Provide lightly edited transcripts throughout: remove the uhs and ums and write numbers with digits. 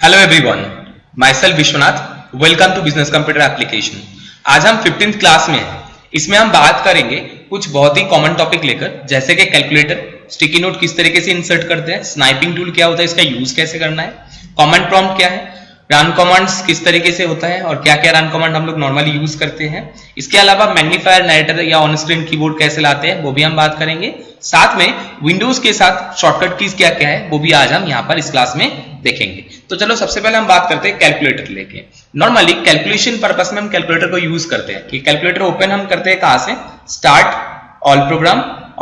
Hello everyone, myself Vishwanath. Welcome to business computer application. आज हम 15th class में हैं। इसमें हम बात करेंगे कुछ बहुत ही कॉमन टॉपिक लेकर, जैसे कि कैलकुलेटर, स्टिकी नोट किस तरीके से इंसर्ट करते हैं, स्नाइपिंग टूल क्या होता है, इसका यूज कैसे करना है, कमांड प्रॉम्प्ट क्या है, रन कमांड्स किस तरीके से होता है और क्या क्या रन कमांड हम लोग नॉर्मली यूज करते हैं। इसके अलावा मैग्नीफायर, नरेटर या ऑन स्क्रीन कीबोर्ड कैसे लाते हैं वो भी हम बात करेंगे। साथ में विंडोज के साथ शॉर्टकट कीज क्या क्या है वो भी आज हम यहाँ पर इस क्लास में देखेंगे। तो चलो सबसे पहले हम बात करते हैं कैलकुलेटर लेके। नॉर्मली कैलकुलेशन पर्पस में हम कैलकुलेटर को यूज करते हैं कि कैलकुलेटर ओपन हम करते हैं कहां से, स्टार्ट, ऑल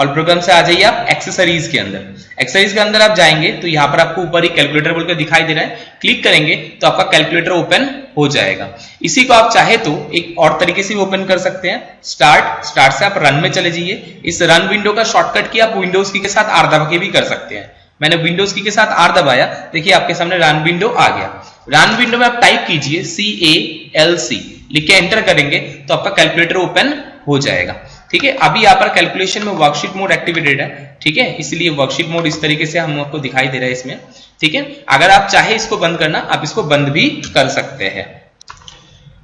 प्रोग्राम से आ जाइए आप एक्सेसरीज के अंदर। एक्सेसरीज के अंदर आप जाएंगे तो यहाँ पर आपको ऊपर ही कैलकुलेटर बोलकर दिखाई दे रहा है, क्लिक करेंगे तो आपका कैलकुलेटर ओपन हो जाएगा। इसी को आप चाहे तो एक और तरीके से ओपन कर सकते हैं, स्टार्ट से आप रन में चले जाइए। इस रन विंडो का शॉर्टकट की आप विंडोज की के साथ आर दबा के भी कर सकते हैं। मैंने विंडोज की के साथ आर दबाया, देखिए आपके सामने रन विंडो आ गया। रन विंडो में आप टाइप कीजिए CALC, लिख के एंटर करेंगे तो आपका कैलकुलेटर ओपन हो जाएगा। ठीक है, अभी यहाँ पर कैलकुलेशन में वर्कशीट मोड एक्टिवेटेड है, ठीक है, इसलिए वर्कशीट मोड इस तरीके से हम आपको दिखाई दे रहा है इसमें। ठीक है, अगर आप चाहे इसको बंद करना, आप इसको बंद भी कर सकते हैं।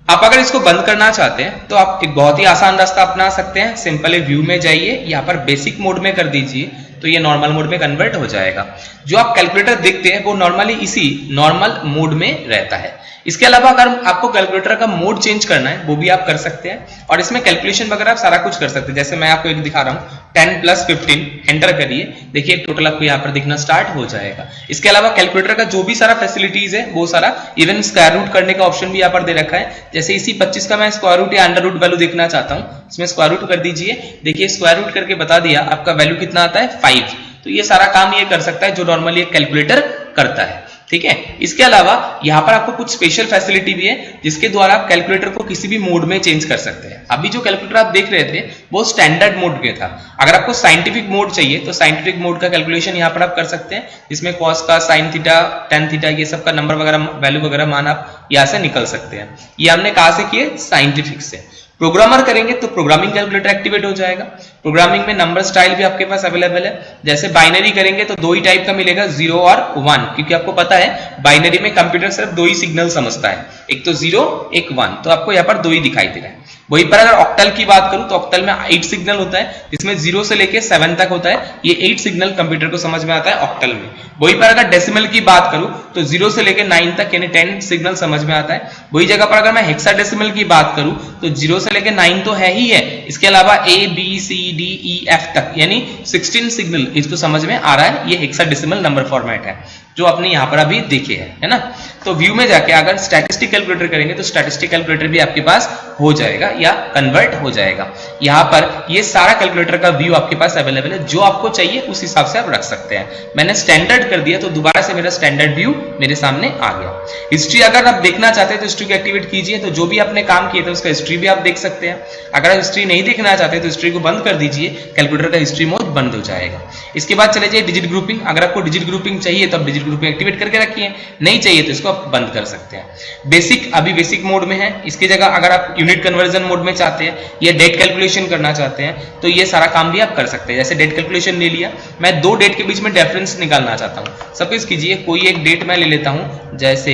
आप अगर इसको बंद करना चाहते हैं तो आप एक बहुत ही आसान रास्ता अपना सकते हैं। सिंपली व्यू में जाइए, यहाँ पर बेसिक मोड में कर दीजिए तो ये नॉर्मल मोड में कन्वर्ट हो जाएगा। जो आप कैलकुलेटर देखते हैं वो नॉर्मली इसी नॉर्मल मोड में रहता है। इसके अलावा अगर आपको कैलकुलेटर का मोड चेंज करना है वो भी आप कर सकते हैं और इसमें कैलकुलेशन वगैरह आप सारा कुछ कर सकते हैं। जैसे मैं आपको एक दिखा रहा हूँ, 10 + 15, एंटर करिए, देखिए टोटल आपको यहाँ पर दिखना स्टार्ट हो जाएगा। इसके अलावा कैलकुलेटर का जो भी सारा फैसिलिटीज है वो सारा, इवन स्क्वायर रूट करने का ऑप्शन भी यहाँ पर दे रखा है। जैसे इसी 25 का मैं स्क्वायर रूट या अंडर रूट वैल्यू देखना चाहता हूँ, इसमें स्क्वायर रूट कर दीजिए, देखिए स्क्वायर रूट करके बता दिया आपका वैल्यू कितना आता है, 5। तो ये सारा काम ये कर सकता है जो नॉर्मली एक कैलकुलेटर करता है। ठीक है, इसके अलावा यहाँ पर आपको कुछ स्पेशल फैसिलिटी भी है जिसके द्वारा आप कैलकुलेटर को किसी भी मोड में चेंज कर सकते हैं। अभी जो कैलकुलेटर आप देख रहे थे वो स्टैंडर्ड मोड में था। अगर आपको साइंटिफिक मोड चाहिए तो साइंटिफिक मोड का कैलकुलेशन यहाँ पर आप कर सकते हैं, जिसमें कॉस का, साइन थीटा, टेन थीटा, ये सब का नंबर वगैरह, वैल्यू वगैरह मान आप यहाँ से निकल सकते हैं। ये हमने कहा से किए, साइंटिफिक से। प्रोग्रामर करेंगे तो प्रोग्रामिंग कैलकुलेटर एक्टिवेट हो जाएगा। प्रोग्रामिंग में नंबर स्टाइल भी आपके पास अवेलेबल है। जैसे बाइनरी करेंगे तो दो ही टाइप का मिलेगा, 0 और 1, क्योंकि आपको पता है बाइनरी में कंप्यूटर सिर्फ दो ही सिग्नल समझता है, एक तो 0, एक 1। तो आपको यहाँ पर दो ही दिखाई दे रहा है। वहीं पर अगर ऑक्टल की बात करूं तो ऑक्टल में 8 सिग्नल होता है, जिसमें 0 से लेके 7 तक होता है। ये 8 सिग्नल कंप्यूटर को समझ में आता है ऑक्टल में। वहीं पर अगर डेसिमल की बात करूं तो 0 से लेके 9 तक यानी 10 सिग्नल समझ में आता है। वही जगह पर अगर मैं हेक्साडेसिमल की बात करूं तो 0 से लेके 9 तो है ही है, इसके अलावा A B C D E F तक यानी 16 सिग्नल इसको समझ में आ रहा है। ये हेक्साडेसिमल नंबर फॉर्मेट है जो आपने यहाँ पर अभी देखे है ना। तो व्यू में जाके अगर स्टैटिस्टिक कैलकुलेटर करेंगे तो स्टैटिस्टिक कैलकुलेटर भी आपके पास हो जाएगा या कन्वर्ट हो जाएगा। यहाँ पर ये सारा कैलकुलेटर का व्यू आपके पास अवेलेबल है, जो आपको चाहिए उस हिसाब से आप रख सकते हैं। मैंने स्टैंडर्ड कर दिया तो दोबारा से मेरा स्टैंडर्ड व्यू मेरे सामने आ गया। हिस्ट्री अगर आप देखना चाहते हैं तो हिस्ट्री को एक्टिवेट कीजिए, तो जो भी आपने काम किए थे उसका हिस्ट्री भी आप देख सकते हैं। अगर आप हिस्ट्री नहीं देखना चाहते तो हिस्ट्री को बंद कर दीजिए, कैलकुलेटर का हिस्ट्री मोड बंद हो जाएगा। इसके बाद चले जाइए डिजिट ग्रुपिंग। अगर आपको डिजिट ग्रुपिंग चाहिए तो आप डिजिट ग्रुपिंग एक्टिवेट करके रखिए, नहीं चाहिए तो इसको आप बंद कर सकते हैं। बेसिक अभी बेसिक मोड में है, इसकी जगह अगर आप यूनिट कन्वर्जन मोड में चाहते हैं या डेट कैलकुलेशन करना चाहते हैं तो ये सारा काम भी आप कर सकते हैं। जैसे डेट कैलकुलेशन ले लिया, मैं दो डेट के बीच में डिफरेंस निकालना चाहता हूं। सपोज कीजिए कोई एक डेट मैं ले लेता हूं, जैसे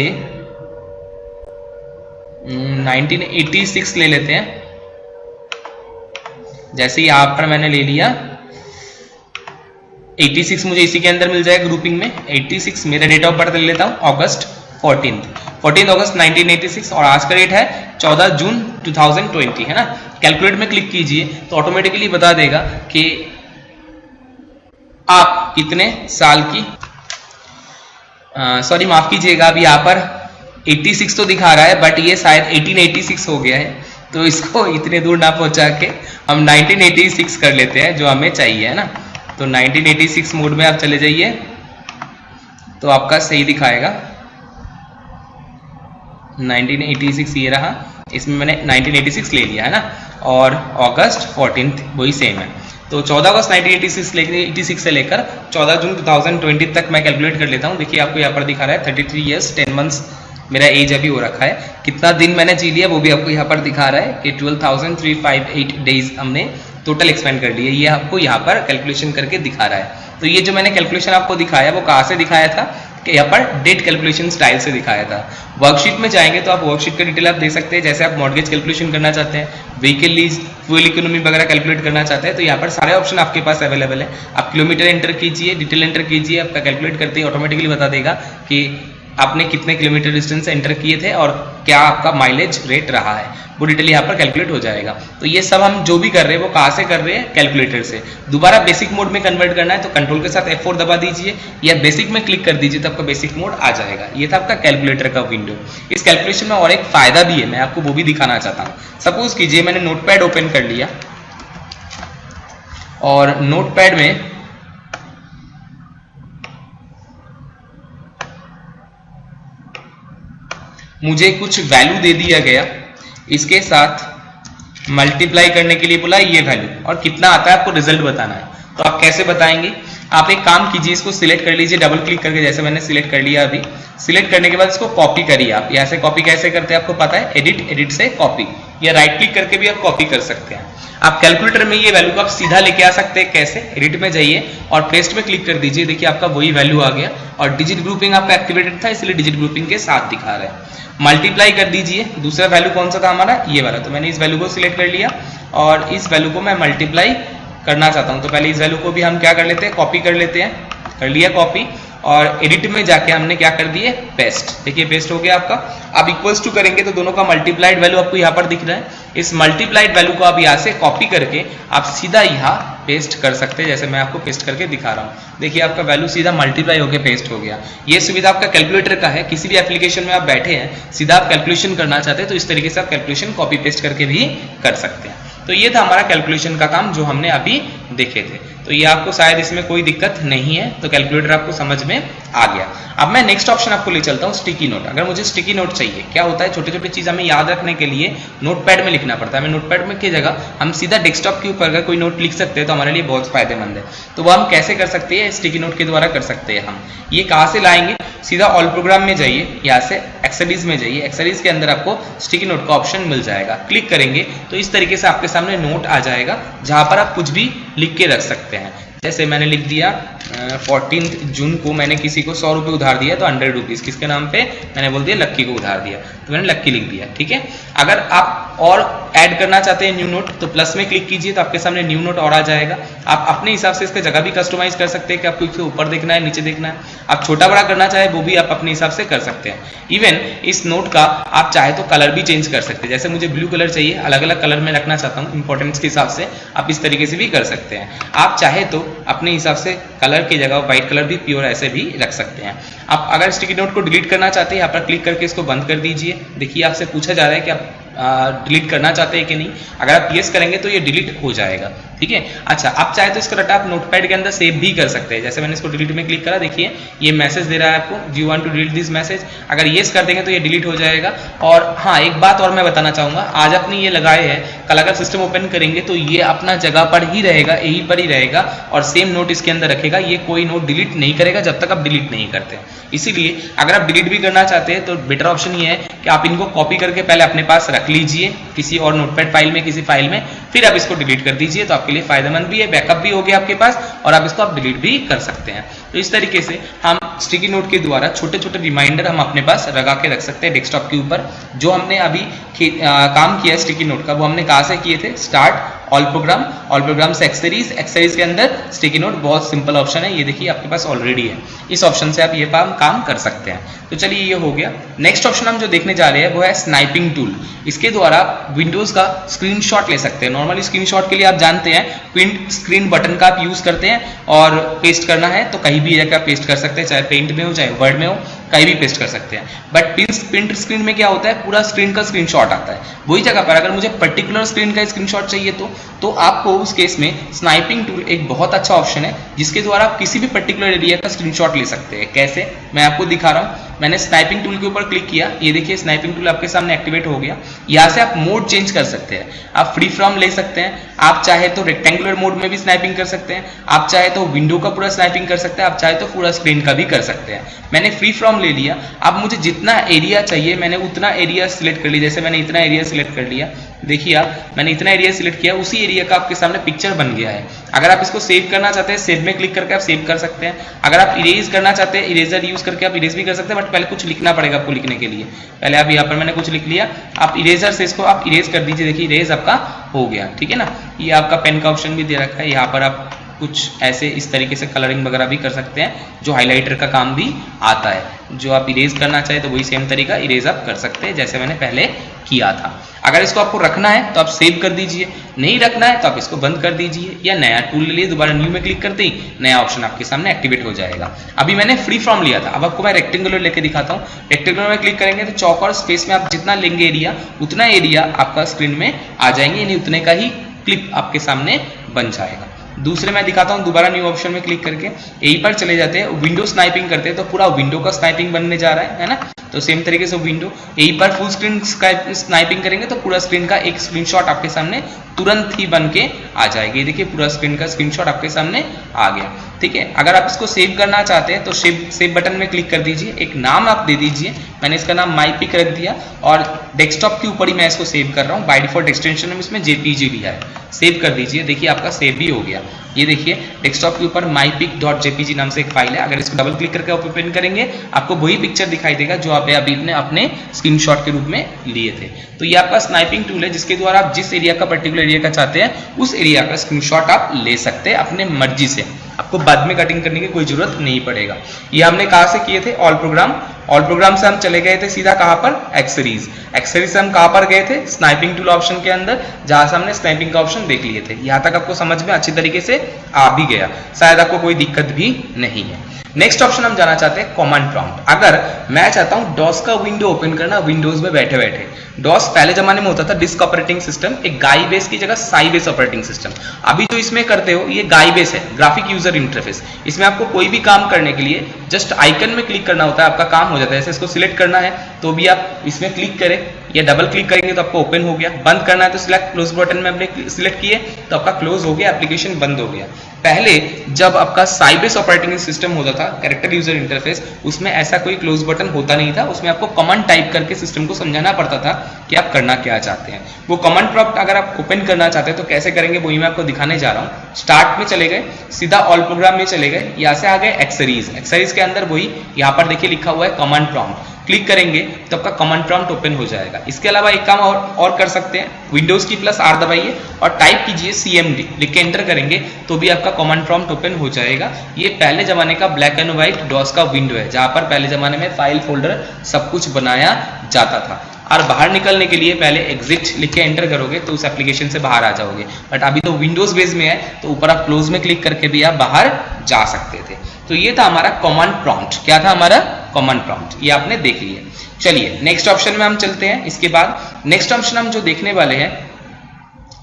1986 ले लेते हैं। जैसे यहां पर मैंने ले लिया 86, मुझे इसी के अंदर मिल जाएगा ग्रुपिंग में 86। मेरा डेट ऑफ बर्थ ले लेता हूं अगस्त 14 अगस्त 1986 और आज का डेट है 14 जून 2020, है ना। कैलकुलेट में क्लिक कीजिए तो ऑटोमेटिकली बता देगा कि आप कितने साल की, सॉरी माफ कीजिएगा, अभी यहाँ पर 86 तो दिखा रहा है बट ये शायद 1886 हो गया है, तो इसको इतने दूर ना पहुंचा के हम 1986 कर लेते हैं जो हमें चाहिए, है ना। तो 1986 मोड में आप चले जाइए तो आपका सही दिखाएगा 1986, ये रहा। इसमें मैंने 1986 ले लिया है ना, और अगस्त 14 वही सेम है। तो 14 अगस्त 1986 से लेकर 14 जून 2020 तक मैं कैलकुलेट कर लेता हूँ। देखिए आपको यहाँ पर दिखा रहा है 33 ईयर्स 10 मंथ्स मेरा एज अभी हो रखा है। कितना दिन मैंने जी लिया वो भी आपको यहाँ पर दिखा रहा है कि 12,358 डेज हमने टोटल एक्सपेंड कर लिए। ये आपको यहाँ पर कैलकुलेशन करके दिखा रहा है। तो ये जो मैंने कैलकुलेशन आपको दिखाया वो कहाँ से दिखाया था, यहाँ पर डेट कैलकुलेशन स्टाइल से दिखाया था। वर्कशीट में जाएंगे तो आप वर्कशीट का डिटेल आप देख सकते हैं, जैसे आप मॉर्गेज कैलकुलेशन करना चाहते हैं, व्हीकल लीज, फ्यूल इकोनॉमी वगैरह कैलकुलेट करना चाहते हैं, तो यहाँ पर सारे ऑप्शन आपके पास अवेलेबल है। आप किलोमीटर एंटर कीजिए, डिटेल एंटर कीजिए, आपका कैलकुलेट करते ही ऑटोमेटिकली बता देगा कि आपने कितने किलोमीटर डिस्टेंस एंटर किए थे और क्या आपका माइलेज रेट रहा है, वो डिटेल यहाँ पर कैलकुलेट हो जाएगा। तो ये सब हम जो भी कर रहे हैं वो कहाँ से कर रहे हैं, कैलकुलेटर से। दोबारा बेसिक मोड में कन्वर्ट करना है तो कंट्रोल के साथ F4 दबा दीजिए या बेसिक में क्लिक कर दीजिए तो आपका बेसिक मोड आ जाएगा। ये था आपका कैलकुलेटर का विंडो। इस कैलकुलेशन में और एक फायदा भी है, मैं आपको वो भी दिखाना चाहता हूँ। सपोज कीजिए मैंने नोटपैड ओपन कर लिया और नोटपैड में मुझे कुछ वैल्यू दे दिया गया, इसके साथ मल्टीप्लाई करने के लिए बोला ये वैल्यू, और कितना आता है आपको रिजल्ट बताना है। तो आप कैसे बताएंगे, आप एक काम कीजिए, इसको सिलेक्ट कर लीजिए डबल क्लिक करके, जैसे मैंने सिलेक्ट कर लिया। अभी सिलेक्ट करने के बाद इसको कॉपी करिए। आप यहाँ से कॉपी कैसे करते हैं आपको पता है, एडिट, एडिट से कॉपी, या राइट क्लिक करके भी आप कॉपी कर सकते हैं। आप कैलकुलेटर में ये वैल्यू को आप सीधा लेके आ सकते हैं। कैसे, एडिट में जाइए और पेस्ट में क्लिक कर दीजिए, देखिए आपका वही वैल्यू आ गया और डिजिट ग्रुपिंग आपका एक्टिवेटेड था इसलिए डिजिट ग्रुपिंग के साथ दिखा रहा है। मल्टीप्लाई कर दीजिए, दूसरा वैल्यू कौन सा था हमारा, ये वाला, तो मैंने इस वैल्यू को सिलेक्ट कर लिया और इस वैल्यू को मैं मल्टीप्लाई करना चाहता हूं। तो पहले इस वैल्यू को भी हम क्या कर लेते हैं, कॉपी कर लेते हैं। कर लिया कॉपी और एडिट में जाके हमने क्या कर दिए, पेस्ट। देखिए पेस्ट हो गया आपका। अब इक्वल्स टू करेंगे तो दोनों का मल्टीप्लाइड वैल्यू आपको यहाँ पर दिख रहा है। इस मल्टीप्लाइड वैल्यू को आप यहाँ से कॉपी करके आप सीधा यहाँ पेस्ट कर सकते हैं, जैसे मैं आपको पेस्ट करके दिखा रहा हूँ। देखिए आपका वैल्यू सीधा मल्टीप्लाई होकर पेस्ट हो गया। ये सुविधा आपका कैलकुलेटर का है। किसी भी एप्लीकेशन में आप बैठे हैं, सीधा आप कैलकुलेशन करना चाहते हैं तो इस तरीके से आप कैलकुलेशन कॉपी पेस्ट करके भी कर सकते हैं। तो ये था हमारा कैलकुलेशन का काम जो हमने अभी देखे थे। तो ये आपको शायद इसमें कोई दिक्कत नहीं है, तो कैलकुलेटर आपको समझ में आ गया। अब मैं नेक्स्ट ऑप्शन आपको ले चलता हूँ, स्टिकी नोट। अगर मुझे स्टिकी नोट चाहिए, क्या होता है, छोटे छोटे चीज हमें याद रखने के लिए नोटपैड में लिखना पड़ता है। हमें नोटपैड में की जगह हम सीधा डेस्कटॉप के ऊपर अगर कोई नोट लिख सकते हैं तो हमारे लिए बहुत फायदेमंद है। तो वो हम कैसे कर सकते हैं, स्टिकी नोट के द्वारा कर सकते हैं। हम ये कहाँ से लाएंगे, सीधा ऑल प्रोग्राम में जाइए, यहाँ से एक्सेसरीज में जाइए। एक्सेसरीज के अंदर आपको स्टिकी नोट का ऑप्शन मिल जाएगा। क्लिक करेंगे तो इस तरीके से आपके सामने नोट आ जाएगा जहां पर आप कुछ भी लिख के रख सकते हैं। जैसे मैंने लिख दिया 14 जून को मैंने किसी को 100 रुपये उधार दिया, तो 100 रुपीज किसके नाम पे, मैंने बोल दिया लक्की को उधार दिया, तो मैंने लक्की लिख दिया। ठीक है। अगर आप और ऐड करना चाहते हैं न्यू नोट तो प्लस में क्लिक कीजिए तो आपके सामने न्यू नोट और आ जाएगा। आप अपने हिसाब से इसका जगह भी कस्टमाइज कर सकते हैं कि आपको इसके ऊपर देखना है, नीचे देखना है। आप छोटा बड़ा करना चाहे वो भी आप अपने हिसाब से कर सकते हैं। इवन इस नोट का आप चाहे तो कलर भी चेंज कर सकते हैं। जैसे मुझे ब्लू कलर चाहिए, अलग अलग कलर में रखना चाहता हूँ इंपॉर्टेंस के हिसाब से, आप इस तरीके से भी कर सकते हैं। आप चाहे तो अपने हिसाब से कलर की जगह व्हाइट कलर भी प्योर ऐसे भी रख सकते हैं। आप अगर स्टिकी नोट को डिलीट करना चाहते हैं, यहाँ पर क्लिक करके इसको बंद कर दीजिए। देखिए आपसे पूछा जा रहा है कि आप डिलीट करना चाहते हैं कि नहीं। अगर आप यस करेंगे तो ये डिलीट हो जाएगा। ठीक है। अच्छा, आप चाहे तो इसका डाटा आप नोटपैड के अंदर सेव भी कर सकते हैं। जैसे मैंने इसको डिलीट में क्लिक करा, देखिए ये मैसेज दे रहा है आपको, do you want to delete this message. अगर यस कर देंगे तो ये डिलीट हो जाएगा। और हाँ, एक बात और मैं बताना चाहूंगा, आज अपने ये लगाए हैं, कल अगर सिस्टम ओपन करेंगे तो ये अपना जगह पर ही रहेगा, यहीं पर ही रहेगा और सेम नोट इसके अंदर रखेगा। ये कोई नोट डिलीट नहीं करेगा जब तक आप डिलीट नहीं करते। इसीलिए अगर आप डिलीट भी करना चाहते हैं तो बेटर ऑप्शन ये है कि आप इनको कॉपी करके पहले अपने पास रख लीजिए किसी और नोटपैड फाइल में, किसी फाइल में, फिर आप इसको डिलीट कर दीजिए। तो आपके लिए फायदेमंद भी है, बैकअप भी हो गया आपके पास और आप इसको आप डिलीट भी कर सकते हैं। तो इस तरीके से हम स्टिकी नोट के द्वारा छोटे छोटे रिमाइंडर हम अपने पास लगा के रख सकते हैं डेस्कटॉप के ऊपर। जो हमने अभी काम किया स्टिकी नोट का, वो हमने कहाँ से किए थे, स्टार्ट, ऑल प्रोग्राम से एक्सेसरीज, एक्सेसरीज के अंदर स्टिकी नोट। बहुत सिंपल ऑप्शन है, ये देखिए आपके पास ऑलरेडी है। इस ऑप्शन से आप ये काम कर सकते हैं। तो चलिए ये हो गया। नेक्स्ट ऑप्शन हम जो देखने जा रहे हैं वो है स्नाइपिंग टूल। इसके द्वारा विंडोज का स्क्रीनशॉट ले सकते हैं। नॉर्मली स्क्रीनशॉट के लिए आप जानते हैं प्रिंट स्क्रीन बटन का आप यूज करते हैं और पेस्ट करना है तो कहीं भी जाकर पेस्ट कर सकते हैं, चाहे पेंट में हो चाहे वर्ड में हो, कहीं भी पेस्ट कर सकते हैं। बट प्रिंट स्क्रीन में क्या होता है, पूरा स्क्रीन का स्क्रीनशॉट आता है। वही जगह पर अगर मुझे पर्टिकुलर स्क्रीन का स्क्रीनशॉट चाहिए तो आपको उस केस में स्नाइपिंग टूल एक बहुत अच्छा ऑप्शन है, जिसके द्वारा आप किसी भी पर्टिकुलर एरिया का स्क्रीनशॉट ले सकते हैं। कैसे, मैं आपको दिखा रहा हूं। मैंने स्नाइपिंग टूल के ऊपर क्लिक किया, ये देखिए स्नाइपिंग टूल आपके सामने एक्टिवेट हो गया। यहाँ से आप मोड चेंज कर सकते हैं। आप फ्री फ्रॉम ले सकते हैं, आप चाहे तो रेक्टेंगुलर मोड में भी स्नाइपिंग कर सकते हैं, आप चाहे तो विंडो का पूरा स्नाइपिंग कर सकते हैं, आप चाहे तो पूरा स्क्रीन का भी कर सकते हैं। मैंने फ्री फ्रॉम ले लिया। अब मुझे जितना एरिया चाहिए मैंने उतना एरिया सिलेक्ट कर लिया। जैसे मैंने इतना एरिया सिलेक्ट कर लिया, देखिए आप, मैंने इतना एरिया सिलेक्ट किया, उसी एरिया का आपके सामने पिक्चर बन गया है। अगर आप इसको सेव करना चाहते हैं, सेव में क्लिक करके आप सेव कर सकते हैं। अगर आप इरेज करना चाहते हैं, इरेजर यूज करके आप इरेज भी कर सकते हैं, बट पहले कुछ लिखना पड़ेगा आपको। लिखने के लिए पहले आप यहाँ पर मैंने कुछ लिख लिया, आप इरेजर से इसको आप इरेज कर दीजिए। देखिए इरेज आपका हो गया, ठीक है ना। ये आपका पेन का ऑप्शन भी दे रखा है, यहाँ पर आप कुछ ऐसे इस तरीके से कलरिंग वगैरह भी कर सकते हैं, जो हाइलाइटर का काम भी आता है। जो आप इरेज करना चाहे तो वही सेम तरीका इरेज आप कर सकते हैं, जैसे मैंने पहले किया था। अगर इसको आपको रखना है तो आप सेव कर दीजिए, नहीं रखना है तो आप इसको बंद कर दीजिए, या नया टूल ले लिए, दोबारा न्यू में क्लिक करते ही नया ऑप्शन आपके सामने एक्टिवेट हो जाएगा। अभी मैंने फ्री फॉर्म लिया था, अब आपको मैं रेक्टेंगुलर लेके दिखाता हूँ। रेक्टेंगुलर में क्लिक करेंगे तो चौक और स्पेस में आप जितना लेंगे एरिया, उतना एरिया आपका स्क्रीन में आ जाएंगे, यानी उतने का ही क्लिप आपके सामने बन जाएगा। दूसरे मैं दिखाता हूं, दोबारा न्यू ऑप्शन में क्लिक करके यहीं पर चले जाते हैं, विंडो स्नाइपिंग करते हैं तो पूरा विंडो का स्नाइपिंग बनने जा रहा है ना। तो सेम तरीके से विंडो यहीं पर फुल स्क्रीन स्नाइपिंग करेंगे तो पूरा स्क्रीन का एक स्क्रीनशॉट आपके सामने तुरंत ही बन के आ जाएगी। देखिए पूरा स्क्रीन का स्क्रीनशॉट आपके सामने आ गया, ठीक है। अगर आप इसको सेव करना चाहते हैं तो सेव बटन में क्लिक कर दीजिए, एक नाम आप दे दीजिए। मैंने इसका नाम माई पिक रख दिया और डेस्कटॉप के ऊपर ही मैं इसको सेव कर रहा हूँ। बाय डिफॉल्ट एक्सटेंशन में इसमें जेपीजी भी है, सेव कर दीजिए। देखिए आपका सेव भी हो गया। ये देखिए डेस्कटॉप के ऊपर mypic.jpg नाम से एक फाइल है। अगर इसको डबल क्लिक करके ओपन करेंगे आपको वही पिक्चर दिखाई देगा जो आप अभी अपने स्क्रीनशॉट के रूप में लिए थे। तो ये आपका स्नाइपिंग टूल है, जिसके द्वारा आप जिस एरिया का पर्टिकुलर एरिया का चाहते हैं उस एरिया का स्क्रीनशॉट आप ले सकते हैं अपने मर्जी से। आपको बाद में कटिंग करने की कोई जरूरत नहीं पड़ेगा। ये हमने कहां से किए थे, ऑल प्रोग्राम से हम चले गए थे सीधा कहां पर, एक्सेसरीज से हम कहां पर गए थे, स्नाइपिंग टूल ऑप्शन के अंदर, जहां से हमने स्नाइपिंग का ऑप्शन देख लिए थे। यहां तक आपको समझ में अच्छी तरीके से आ भी गया, शायद आपको कोई दिक्कत भी नहीं है। नेक्स्ट ऑप्शन हम जाना चाहते हैं कमांड प्रॉम्प्ट। अगर मैं चाहता हूं डॉस का विंडो ओपन करना विंडोज में बैठे बैठे, डॉस पहले जमाने में होता था डिस्क ऑपरेटिंग सिस्टम, एक गाई बेस की जगह साई बेस ऑपरेटिंग सिस्टम। अभी जो इसमें करते हो ये गाई बेस है, ग्राफिक यूजर इंटरफेस। इसमें आपको कोई भी काम करने के लिए जस्ट आइकन में क्लिक करना होता है, आपका काम हो जाता है। जैसे इसको सिलेक्ट करना है तो भी आप इसमें क्लिक करें या डबल क्लिक करेंगे तो आपको ओपन हो गया। बंद करना है तो सिलेक्ट क्लोज बटन में आपने सिलेक्ट किए तो आपका क्लोज हो गया, एप्लीकेशन बंद हो गया। पहले जब आपका साई बेस ऑपरेटिंग सिस्टम होता था, कैरेक्टर यूजर इंटरफेस, उसमें ऐसा कोई क्लोज बटन होता नहीं था। उसमें आपको कमांड टाइप करके सिस्टम को समझाना पड़ता था कि आप करना क्या चाहते हैं। वो कमांड प्रॉम्प्ट अगर आप ओपन करना चाहते हैं तो कैसे करेंगे वही मैं आपको दिखाने जा रहा हूँ। स्टार्ट में चले गए, सीधा ऑल प्रोग्राम में चले गए, यहाँ से आ गए एक्सेसरीज के अंदर वही यहाँ पर देखिए लिखा हुआ है कमांड प्रॉम्प्ट। क्लिक करेंगे तो आपका कमांड प्रॉम्प्ट ओपन हो जाएगा। इसके अलावा एक काम और कर सकते हैं, विंडोज की +R दबाइए और टाइप कीजिए CMD, लिख के एंटर करेंगे तो भी आपका कमांड प्रॉम्प्ट ओपन हो जाएगा। ये पहले जमाने का ब्लैक एंड व्हाइट डॉस का विंडो है, जहां पर पहले जमाने में फाइल फोल्डर सब कुछ बनाया जाता था। और बाहर निकलने के लिए पहले एग्जिट लिख के एंटर करोगे तो उस एप्लीकेशन से बाहर आ जाओगे। बट अभी तो विंडोज बेस में है तो ऊपर आप क्लोज में क्लिक करके भी आप बाहर जा सकते थे। तो ये था हमारा कमांड प्रॉम्प्ट। क्या था हमारा कमांड प्रॉम्प्ट, ये आपने देख लिया। चलिए नेक्स्ट ऑप्शन में हम चलते हैं। इसके बाद नेक्स्ट ऑप्शन हम जो देखने वाले हैं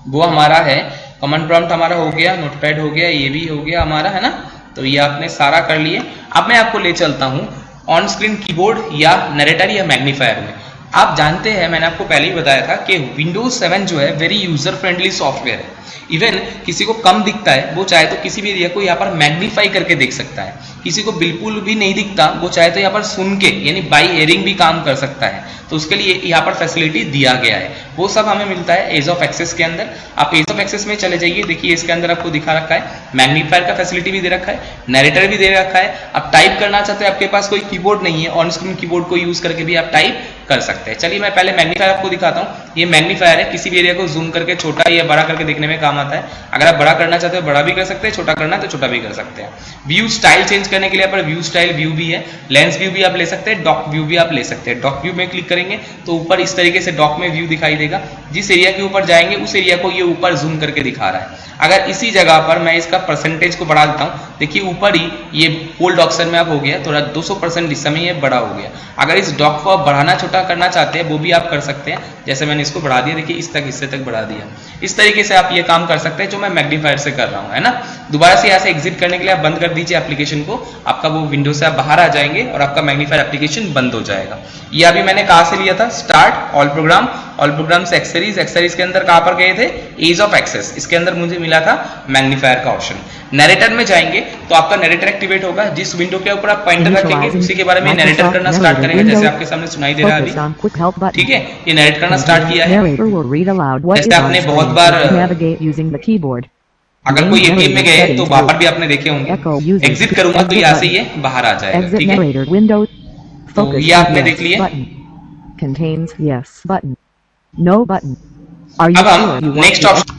वो हमारा है कमांड प्रॉम्प्ट। हमारा हो गया, नोटपैड हो गया, ये भी हो गया हमारा, है ना। तो ये आपने सारा कर लिए। अब मैं आपको ले चलता हूं ऑन स्क्रीन कीबोर्ड या नरेटर या मैग्नीफायर में। आप जानते हैं, मैंने आपको पहले ही बताया था कि विंडोज 7 जो है वेरी यूजर फ्रेंडली सॉफ्टवेयर है। इवन किसी को कम दिखता है वो चाहे तो किसी भी एरिया को यहाँ पर मैग्नीफाई करके देख सकता है। किसी को बिल्कुल भी नहीं दिखता वो चाहे तो यहाँ पर सुन के यानी बाई हेयरिंग भी काम कर सकता है। तो उसके लिए यहाँ पर फैसिलिटी दिया गया है। वो सब हमें मिलता है एज ऑफ एक्सेस के अंदर। आप एज ऑफ एक्सेस में चले जाइए, देखिए इसके अंदर आपको दिखा रखा है मैग्नीफायर का फैसिलिटी भी दे रखा है, नरेटर भी दे रखा है। आप टाइप करना चाहते हैं, आपके पास कोई कीबोर्ड नहीं है, ऑन स्क्रीन कीबोर्ड को यूज करके भी आप टाइप कर सकते हैं। चलिए मैं पहले मैग्नीफायर आपको दिखाता हूँ। ये मैग्नीफायर है, किसी भी एरिया को जूम करके छोटा या बड़ा करके देखने में काम आता है। अगर आप बड़ा करना चाहते हो बड़ा भी कर सकते हैं, छोटा करना है तो छोटा भी कर सकते हैं। व्यू स्टाइल चेंज करने के लिए यहाँ पर व्यू स्टाइल व्यू भी है, लेंस व्यू भी आप ले सकते हैं, डॉक व्यू भी आप ले सकते हैं। डॉक व्यू में क्लिक करेंगे तो ऊपर इस तरीके से डॉक में व्यू दिखाई देगा। जिस एरिया के ऊपर जाएंगे उस एरिया को ये ऊपर जूम करके दिखा रहा है। अगर इसी जगह पर मैं इसका परसेंटेज को बढ़ा देता हूँ, देखिए ऊपर ही ये फोल्ड ऑप्शन में आप हो गया थोड़ा 200% इस समय ये बड़ा हो गया। अगर इस डॉक को आप बढ़ाना छोटा करना चाहते हैं वो भी आप कर सकते हैं। जैसे मैंने इसको बढ़ा दिया, देखिए इस तक हिस्से तक बढ़ा दिया। इस तरीके से आप ये काम कर सकते हैं जो मैं मैग्नीफायर से कर रहा हूँ, है ना। दोबारा से यहाँ से एग्जिट करने के लिए आप बंद कर दीजिए एप्लीकेशन को, आपका वो विंडो से आप बाहर आ जाएंगे और आपका मैग्नीफायर एप्लीकेशन बंद हो जाएगा। ये अभी मैंने कहाँ से लिया था, start all program all programmes accessories, accessories के अंदर कहां पर गए थे, एज ऑफ एक्सेस, इसके अंदर मुझे मिला था मैग्नीफायर का ऑप्शन। नरेटर में जाएंगे तो आपका नरेटर एक्टिवेट होगा, जिस विंडो के ऊपर आप पॉइंटर रखेंगे उसी के बारे में नरेटर करना स्टार्ट करेंगे, जैसे आपके सामने सुनाई दे रहा है अभी, ठीक है, ये नरेट करना स्टार्ट किया है। जैसे आपने बहुत बार अगर कोई एटीएम में गए तो वहां पर भी आपने देखे होंगे, एग्जिट करूंगा तो यहाँ से ये बाहर आ जाएगा, ठीक है, तो ये आपने देख लिया। अब हम नेक्स्ट ऑप्शन,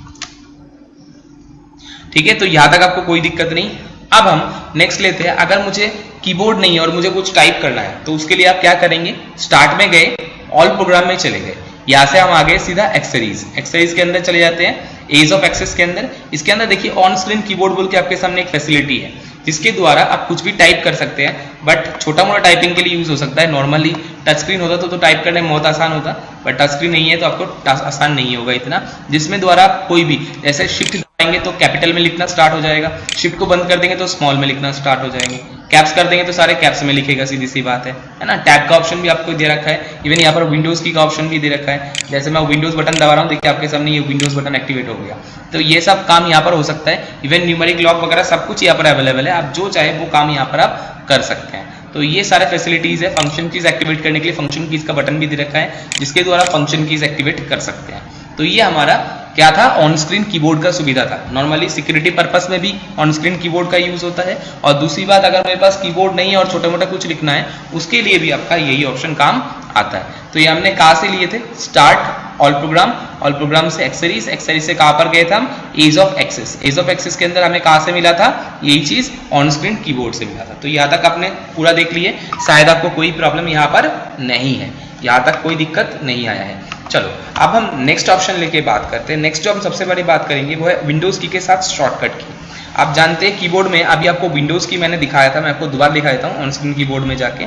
ठीक है, तो यहां तक आपको कोई दिक्कत नहीं। अब हम नेक्स्ट लेते हैं, अगर मुझे कीबोर्ड नहीं है और मुझे कुछ टाइप करना है तो उसके लिए आप क्या करेंगे, स्टार्ट में गए, ऑल प्रोग्राम में चले गए, यहां से हम आ गए सीधा एक्सेसरीज, एक्सेसरीज के अंदर चले जाते हैं, एज ऑफ एक्सेस के अंदर। इसके अंदर देखिए ऑन स्क्रीन कीबोर्ड बोल के आपके सामने एक फैसिलिटी है जिसके द्वारा आप कुछ भी टाइप कर सकते हैं, बट छोटा मोटा टाइपिंग के लिए यूज हो सकता है। नॉर्मली टच स्क्रीन होता तो टाइप करने में बहुत आसान होता, बट टच स्क्रीन नहीं है तो आपको आसान नहीं होगा इतना, जिसमें द्वारा आप कोई भी, जैसे शिफ्ट दबाएंगे तो कैपिटल में लिखना स्टार्ट हो जाएगा, शिफ्ट को बंद कर देंगे तो स्मॉल में लिखना स्टार्ट हो जाएंगे, कैप्स कर देंगे तो सारे कैप्स में लिखेगा, सीधी सी बात है ना। टैब का ऑप्शन भी आपको दे रखा है, इवन यहाँ पर विंडोज की का ऑप्शन भी दे रखा है, जैसे मैं विंडोज बटन दबा रहा हूँ, देखिए आपके सामने ये विंडोज बटन एक्टिवेट हो गया। तो ये सब काम यहाँ पर हो सकता है, इवन न्यूमेरिक लॉक वगैरह सब कुछ यहाँ पर अवेलेबल है, आप जो चाहे वो काम यहाँ पर आप कर सकते हैं। तो ये सारे फैसिलिटीज है। फंक्शन कीज एक्टिवेट करने के लिए फंक्शन कीज का बटन भी दे रखा है जिसके द्वारा फंक्शन कीज एक्टिवेट कर सकते हैं। तो ये हमारा क्या था, ऑन स्क्रीन कीबोर्ड का सुविधा था। नॉर्मली सिक्योरिटी पर्पस में भी ऑन स्क्रीन कीबोर्ड का यूज होता है, और दूसरी बात अगर मेरे पास कीबोर्ड नहीं है और छोटा मोटा कुछ लिखना है उसके लिए भी आपका यही ऑप्शन काम आता है। तो ये हमने कहां से लिए थे, start, all program, all program से एक्सेसरीज, एक्सेसरीज से कहां पर गए थे हम, ease of access, ease of access के अंदर हमें कहां से मिला था, यही चीज ऑन स्क्रीन कीबोर्ड से मिला था। तो यहां तक आपने पूरा देख लिए, शायद आपको कोई प्रॉब्लम यहां पर नहीं है, यहां तक कोई दिक्कत नहीं आया है। चलो अब हम नेक्स्ट ऑप्शन लेके बात करते हैं। नेक्स्ट जो हम सबसे बड़ी बात करेंगे वो है विंडोज की के साथ शॉर्टकट की। आप जानते हैं कीबोर्ड में अभी आपको विंडोज की मैंने दिखाया था, मैं आपको दोबारा दिखा देता हूँ। ऑन स्क्रीन कीबोर्ड में जाके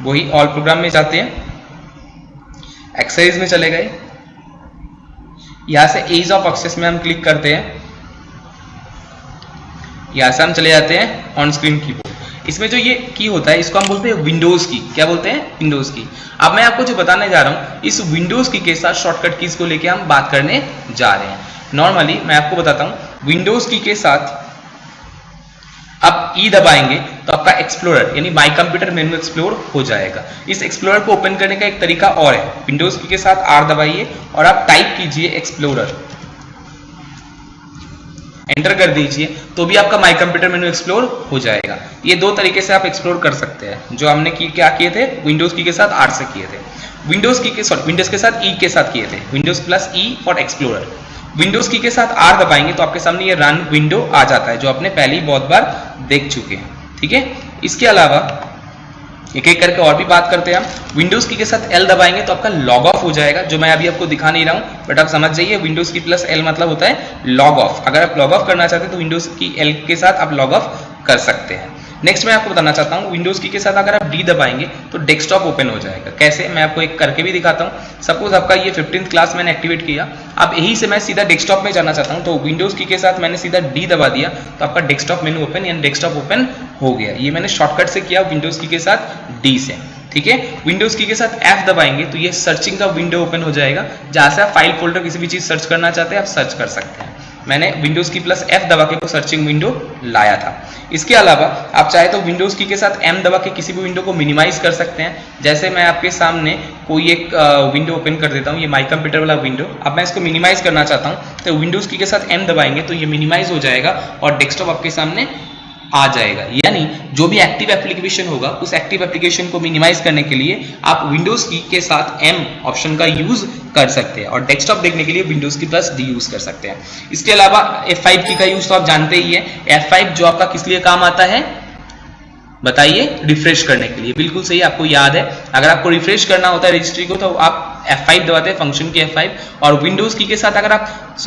वही ऑल प्रोग्राम में जाते हैं, एक्सेसरीज में चले गए, यहां से एज ऑफ एक्सेस में हम क्लिक करते हैं, यहां से हम चले जाते हैं ऑन स्क्रीन कीबोर्ड। इसमें जो ये की होता है इसको हम बोलते हैं विंडोज की। क्या बोलते हैं, विंडोज की। अब मैं आपको जो बताने जा रहा हूं इस विंडोज की के साथ शॉर्टकट कीज को लेके हम बात करने जा रहे हैं। नॉर्मली मैं आपको बताता हूं, विंडोज की के साथ आप ई दबाएंगे तो आपका एक्सप्लोरर यानी माई कंप्यूटर मेनू एक्सप्लोर हो जाएगा। इस एक्सप्लोरर को ओपन करने का एक तरीका और है, विंडोज की के साथ आर दबाइए और आप टाइप कीजिए एक्सप्लोरर, एंटर कर दीजिए तो भी आपका माई कंप्यूटर मेनू एक्सप्लोर हो जाएगा। ये दो तरीके से आप एक्सप्लोर कर सकते हैं, जो हमने क्या किए थे, विंडोज की के साथ आर से किए थे, विंडोज की के विंडोज के साथ ई के साथ किए थे, Windows plus E for explorer. Windows की के साथ आर दबाएंगे तो आपके सामने ये रन विंडो आ जाता है, जो आपने पहले ही बहुत बार देख चुके हैं, ठीक है। इसके अलावा एक एक करके और भी बात करते हैं हम। विंडोज की के साथ एल दबाएंगे तो आपका लॉग ऑफ हो जाएगा, जो मैं अभी आपको दिखा नहीं रहा हूं, बट आप समझ जाइए विंडोज की प्लस एल मतलब होता है लॉग ऑफ। अगर आप लॉग ऑफ करना चाहते हैं तो विंडोज की एल के साथ आप लॉग ऑफ कर सकते हैं। नेक्स्ट मैं आपको बताना चाहता हूं, विंडोज की के साथ अगर आप डी दबाएंगे तो डेस्कटॉप ओपन हो जाएगा। कैसे, मैं आपको एक करके भी दिखाता हूं। सपोज आपका ये 15th क्लास मैंने एक्टिवेट किया, अब यही से मैं सीधा डेस्कटॉप में जाना चाहता हूं, तो विंडोज की के साथ मैंने सीधा डी दबा दिया तो आपका डेस्कटॉप मेनू ओपन यानी डेस्कटॉप ओपन हो गया। ये मैंने शॉर्टकट से किया विंडोज की के साथ डी से, ठीक है। विंडोज की के साथ एफ दबाएंगे तो ये सर्चिंग का विंडो ओपन हो जाएगा, जहां से आप फाइल फोल्डर किसी भी चीज सर्च करना चाहते हैं आप सर्च कर सकते हैं। मैंने विंडोज की प्लस एफ दबा के सर्चिंग विंडो लाया था। इसके अलावा आप चाहे तो विंडोज की के साथ एम दबा के किसी भी विंडो को मिनिमाइज कर सकते हैं। जैसे मैं आपके सामने कोई एक विंडो ओपन कर देता हूं, ये माई कंप्यूटर वाला विंडो। अब मैं इसको मिनिमाइज करना चाहता हूं तो विंडोज की के साथ एम दबाएंगे तो ये मिनिमाइज हो जाएगा और डेस्कटॉप आपके सामने आ जाएगा। यानी जो भी एक्टिव एप्लीकेशन होगा उस एक्टिव एप्लीकेशन को मिनिमाइज करने के लिए आप विंडोज की के साथ एम ऑप्शन का यूज कर सकते हैं, और डेस्कटॉप देखने के लिए विंडोज की प्लस डी यूज कर सकते हैं। इसके अलावा F5 की का यूज तो आप जानते ही है। F5 जो आपका किस लिए काम आता है बताइए, रिफ्रेश करने के लिए। बिल्कुल सही, आपको याद है। अगर आपको रिफ्रेश करना होता है रजिस्ट्री को तो आप F5 दबाते हैं, फंक्शन की F5। और विंडोज की के साथ अगर आप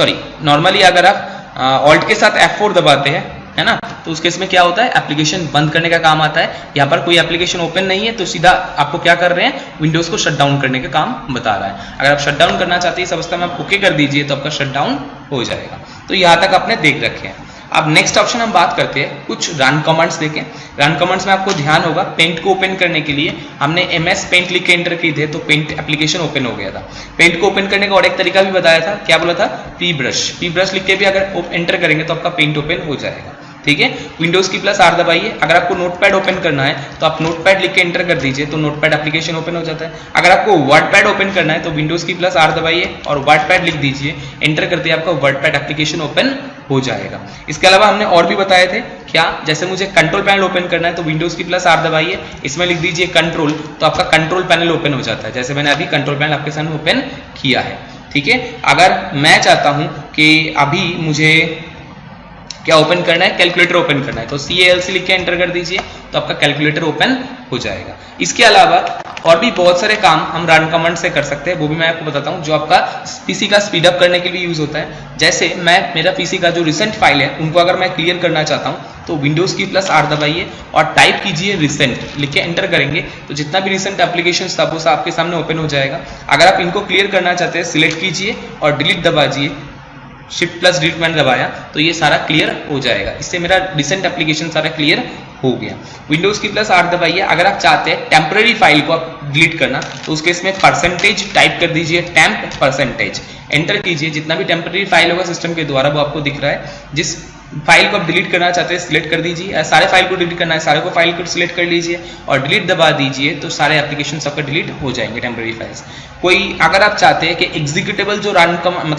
नॉर्मली अगर आप ऑल्ट के साथ F4 दबाते हैं, है ना, तो उस केस में क्या होता है, एप्लीकेशन बंद करने का काम आता है। यहाँ पर कोई एप्लीकेशन ओपन नहीं है तो सीधा आपको क्या कर रहे हैं, विंडोज को शट डाउन करने का काम बता रहा है। अगर आप शट डाउन करना चाहते हैं इस अवस्था में आप ओके कर दीजिए तो आपका शट डाउन हो जाएगा। तो यहाँ तक आपने देख रखे हैं। अब नेक्स्ट ऑप्शन हम बात करते हैं कुछ रन कमांड्स देखें। रन कमांड्स में आपको ध्यान होगा पेंट को ओपन करने के लिए हमने MS पेंट लिख के एंटर किए थे तो पेंट एप्लीकेशन ओपन हो गया था। पेंट को ओपन करने का और एक तरीका भी बताया था, क्या बोला था, पी ब्रश लिख के भी अगर एंटर करेंगे तो आपका पेंट ओपन हो जाएगा। ठीक है, विंडोज की +R दबाइए। अगर आपको नोटपैड ओपन करना है तो आप नोटपैड लिख के एंटर कर दीजिए तो नोटपैड एप्लीकेशन ओपन हो जाता है। अगर आपको वर्डपैड ओपन करना है तो विंडोज की +R दबाइए और वर्डपैड लिख दीजिए, एंटर कर दिए, आपका वर्डपैड एप्लीकेशन ओपन हो जाएगा। इसके अलावा हमने और भी बताए थे क्या, जैसे मुझे कंट्रोल पैनल ओपन करना है तो विंडोज की +R दबाइए, इसमें लिख दीजिए कंट्रोल, तो आपका कंट्रोल पैनल ओपन हो जाता है, जैसे मैंने अभी कंट्रोल पैनल आपके सामने ओपन किया है। ठीक है, अगर मैं चाहता हूं कि अभी मुझे क्या ओपन करना है, कैलकुलेटर ओपन करना है तो CALC लिख के एंटर कर दीजिए तो आपका कैलकुलेटर ओपन हो जाएगा। इसके अलावा और भी बहुत सारे काम हम रन कमांड से कर सकते हैं, वो भी मैं आपको बताता हूँ जो आपका पीसी का स्पीड अप करने के लिए यूज होता है। जैसे मेरा पीसी का जो रिसेंट फाइल है उनको अगर मैं क्लियर करना चाहता हूँ तो विंडोज की +R दबाइए और टाइप कीजिए रिसेंट, लिख के एंटर करेंगे तो जितना भी रिसेंट एप्लीकेशन था वो आपके सामने ओपन हो जाएगा। अगर आप इनको क्लियर करना चाहते हैं सिलेक्ट कीजिए और डिलीट दबाइए, Shift+Delete मैंने दबाया तो ये सारा क्लियर हो जाएगा। इससे मेरा रिसेंट एप्लीकेशन सारा क्लियर हो गया। विंडोज की +R दबाइए। अगर आप चाहते हैं टेम्पररी फाइल को आप डिलीट करना तो उसके इसमें परसेंटेज टाइप कर दीजिए, टेम्प परसेंटेज, एंटर कीजिए। जितना भी टेम्पररी फाइल होगा सिस्टम के द्वारा वो आपको दिख रहा है। जिस फाइल को आप डिलीट करना चाहते हैं सिलेक्ट कर दीजिए, सारे फाइल को डिलीट करना है सारे को फाइल को सिलेक्ट कर लीजिए और डिलीट दबा दीजिए तो सारे एप्लीकेशन आपका डिलीट हो जाएंगे टेम्पररी फाइल्स। कोई अगर आप चाहते हैं कि एग्जीक्यूटेबल जो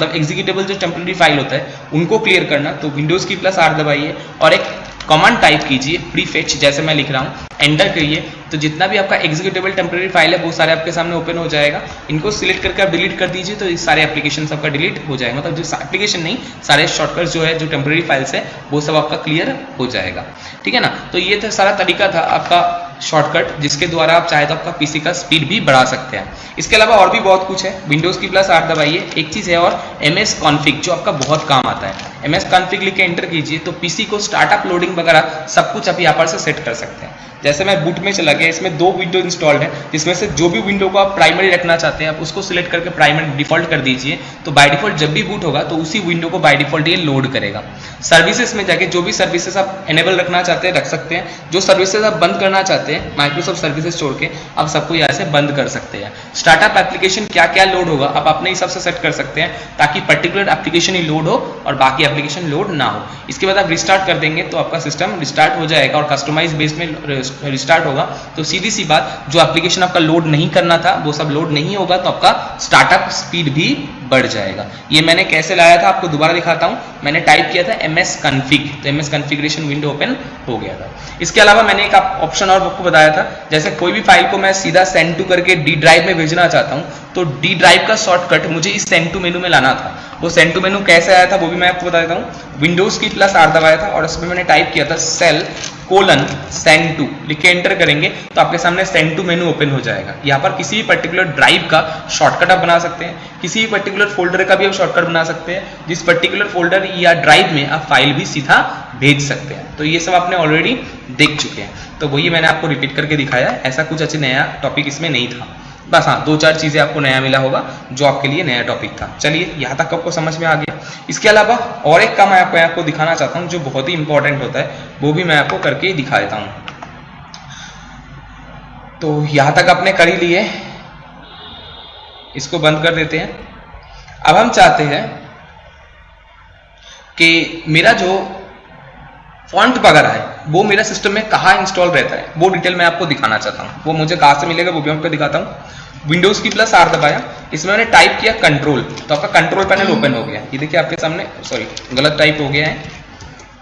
एग्जीक्यूटेबल जो टेम्पररी फाइल होता है उनको क्लियर करना तो विंडोज की +R दबाइए और एक कमांड टाइप कीजिए प्रीफेच, जैसे मैं लिख रहा हूँ, एंटर करिए तो जितना भी आपका एग्जीक्यूटेबल टेम्पररी फाइल है वो सारे आपके सामने ओपन हो जाएगा। इनको सिलेक्ट करके आप डिलीट कर दीजिए तो सारे एप्लीकेशन आपका डिलीट हो जाएगा, मतलब जो एप्लीकेशन नहीं सारे शॉर्टकट्स जो है जो टेम्पररी फाइल्स है वो सब आपका क्लियर हो जाएगा। ठीक है ना, तो ये था सारा तरीका था आपका शॉर्टकट जिसके द्वारा आप चाहे तो आपका पीसी का स्पीड भी बढ़ा सकते हैं। इसके अलावा और भी बहुत कुछ है। विंडोज की +R दबाइए। एक चीज है और MS कॉन्फ़िग जो आपका बहुत काम आता है। MS कॉन्फ़िग लिख के एंटर कीजिए तो पीसी को स्टार्टअप लोडिंग वगैरह सब कुछ आप यहाँ पर से सेट कर सकते हैं। जैसे मैं बूट में चला गया, इसमें 2 विंडो इंस्टॉल्ड है जिसमें से जो भी विंडो को आप प्राइमरी रखना चाहते हैं आप उसको सिलेक्ट करके प्राइमरी डिफॉल्ट कर दीजिए तो बाय डिफॉल्ट जब भी बूट होगा तो उसी विंडो को बाय डिफॉल्ट ये लोड करेगा। सर्विसेज में जाके जो भी सर्विसेज आप एनेबल रखना चाहते हैं रख सकते हैं, जो सर्विसेज आप बंद करना चाहते हैं माइक्रोसॉफ्ट सर्विसेज छोड़ के आप सबको यहाँ से बंद कर सकते हैं। स्टार्टअप एप्लीकेशन क्या क्या लोड होगा आप अपने हिसाब से सेट कर सकते हैं ताकि पर्टिकुलर एप्लीकेशन ही लोड हो और बाकी एप्लीकेशन लोड ना हो। इसके बाद आप रिस्टार्ट कर देंगे तो आपका सिस्टम रिस्टार्ट हो जाएगा और कस्टमाइज बेस में रिस्टार्ट होगा तो सीधी सी बात जो एप्लीकेशन आपका लोड नहीं करना था वो सब लोड नहीं होगा तो आपका स्टार्टअप स्पीड भी बढ़ जाएगा। ये मैंने कैसे लाया था आपको दोबारा दिखाता हूं। मैंने टाइप किया था MS config तो MS कॉन्फ़िगरेशन विंडो ओपन हो गया था। इसके अलावा मैंने एक ऑप्शन और आपको बताया था, जैसे कोई भी फाइल को मैं सीधा सेंड टू करके D ड्राइव में भेजना चाहता हूं तो D ड्राइव का शॉर्टकट मुझे इस सेंड टू मेनू में लाना था। वो सेंड टू मेनू कैसे आया था वो भी मैं आपको बता देता हूं। विंडोज की +R दबाया था और उसमें मैंने टाइप किया था send to, लिख के एंटर करेंगे तो आपके सामने सेंड टू मेनू ओपन हो जाएगा। यहाँ पर किसी भी पर्टिकुलर ड्राइव का शॉर्टकट आप बना सकते हैं, किसी भी पर्टिकुलर फोल्डर का भी आप शॉर्टकट बना सकते हैं, जिस पर्टिकुलर फोल्डर या ड्राइव में आप फाइल भी सीधा भेज सकते हैं। तो ये सब आपने ऑलरेडी देख चुके हैं तो वही मैंने आपको रिपीट करके दिखाया। ऐसा कुछ अच्छा नया टॉपिक इसमें नहीं था, बस हाँ 2-4 चीजें आपको नया मिला होगा जो आपके लिए नया टॉपिक था। चलिए यहाँ तक आपको समझ में आ गया। इसके अलावा और एक काम मैं आपको दिखाना चाहता हूँ जो बहुत ही इंपॉर्टेंट होता है, वो भी मैं आपको करके दिखा देता हूँ। तो यहाँ तक आपने कर ही लिए, इसको बंद कर देते हैं। अब हम चाहते हैं कि मेरा जो फॉन्ट वगैरह है वो मेरा सिस्टम में कहाँ इंस्टॉल रहता है वो डिटेल मैं आपको दिखाना चाहता हूँ। वो मुझे कहाँ से मिलेगा वो भी आपको दिखाता हूँ। विंडोज की +R दबाया, इसमें मैंने टाइप किया कंट्रोल तो आपका कंट्रोल पैनल ओपन हो गया। ये देखिए आपके सामने, सॉरी गलत टाइप हो गया है,